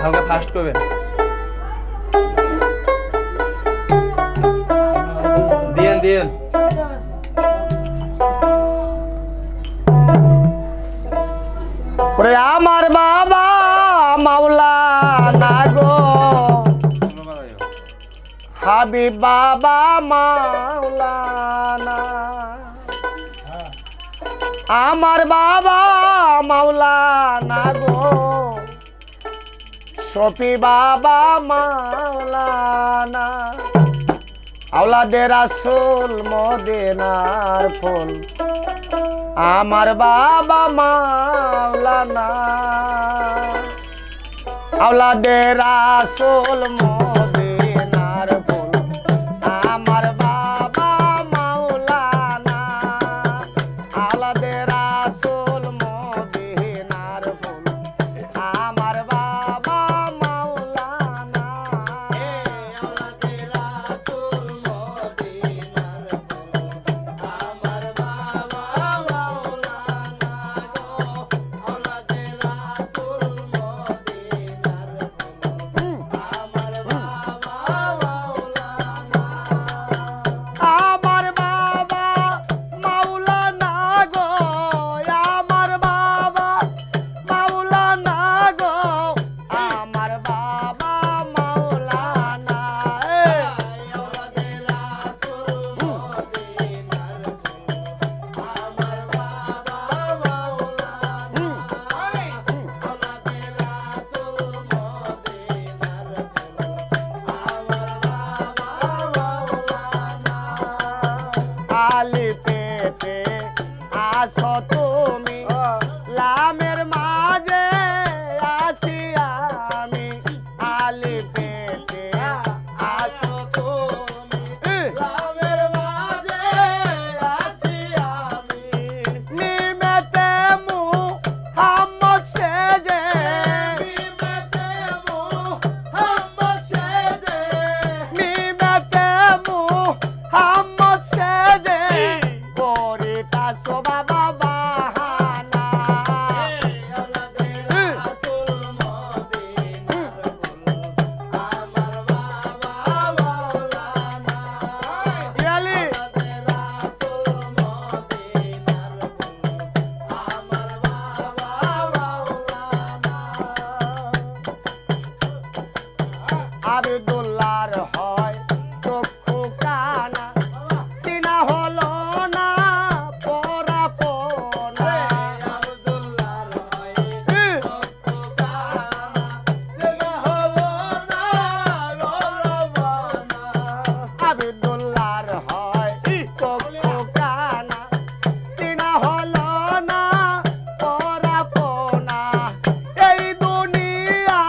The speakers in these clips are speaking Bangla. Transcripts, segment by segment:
হালকা ফাস্ট করবেন। দিয়েন দিয়েন। ওরে আমার বাবা মাওলানা গো, হাবিব বাবা মাওলানা। আমার বাবা মাওলানা গো, শফি বাবা মাওলানা। আওলাদে রাসূল মদিনার ফুল, আমার বাবা মাওলানা। আওলাদে রাসূল মদিনার ফুল, আমার বাবা মাওলানা। আওলাদে রাসূল মদিনার ফুল, আমার বাবা মাওলানা। আওলাদে রাসূল মদিনার ফুল, আমার বাবা মাওলানা গো। আওলাদে রাসূল মদিনার ফুল, আমার বাবা মাওলানা। আমার বাবা মাওলানা গো, আমার বাবা মাওলানা গো, আমার বাবা মাওলানা। আওলাদে রাসূল মদিনার ফুল, আমার বাবা মাওলানা। আওলাদে রাসূল মদিনার ফুল, আমার বাবা মাওলানা। আলি পেতে আসো তুমি, লামের মাঝে আছি আমি। আলি পেতে আসো তুমি, লামের মাঝে আছি আমি। নিমেতে মুহাম্মদ সেজে, নিমেতে মুহাম্মদ সেজে, নিমেতে মুহাম্মদ সেজে, করিতাছো বাবা বাহানা। আওলাদে রাসূল মদিনার ফুল, আমার বাবা মাওলানা। আওলাদে রাসূল মদিনার ফুল, আমার বাবা মাওলানা। আব্দুল্লাহর হয় চক্ষু কানা, চিনা হলো না পরাপনা। আব্দুল্লাহর হয় চক্ষু কানা, চিনা হলো না পরাপনা। আব্দুল্লাহর হয় চক্ষু কানা, চিনা হলো না পরাপনা। এই দুনিয়া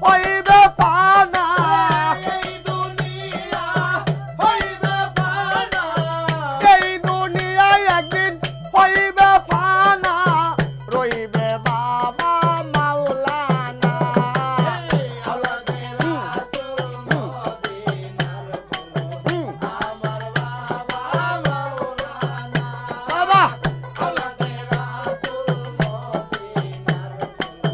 হইবে পানা, এই দুনিয়া হইবে পানা। এই দুনিয়ায় একদিন হইবে পানা, রইবে বাবা মাওলানা। আওলাদে রাসূল মদিনার ফুল, আমার বাবা মাওলানা। বাবা আওলাদে রাসূল মদিনার ফুল,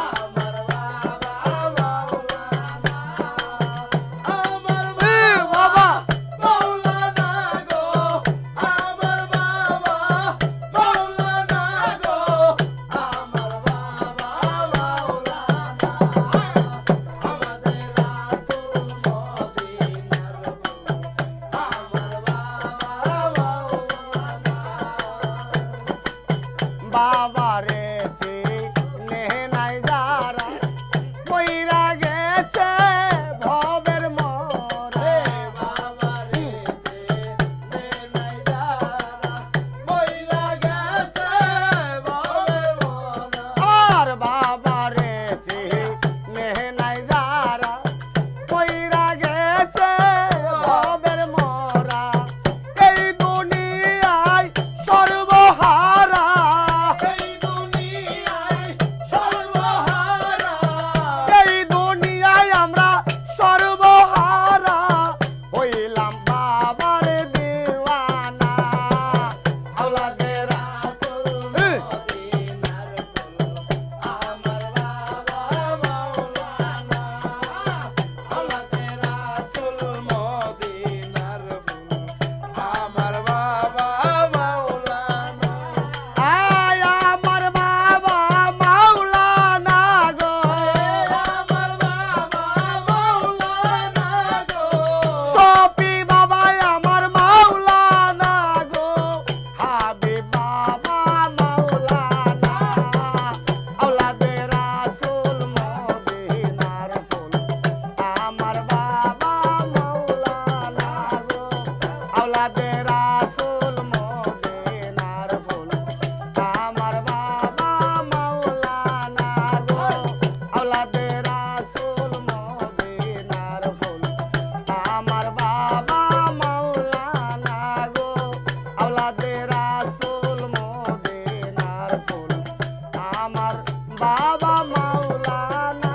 আমার বাবা মাওলানা। আমার বাবা মাওলানা গো, আমার বাবা মাওলানা গো, আমার বাবা মাওলানা। আওলাদে রাসূল মদিনার ফুল, আমার বাবা মাওলানা। বাবা রে চিনে নাই যারা, কইরা গেছে ভবের মরে। বাবা রে চিনে নাই যারা, কইরা গেছে ভবের মরে। আর বাবা রে চিনে নাই যারা, কইরা গেছে ভবের মরা। এই দুনিয়ায় সর্বহারা, এই বাবা মাওলানা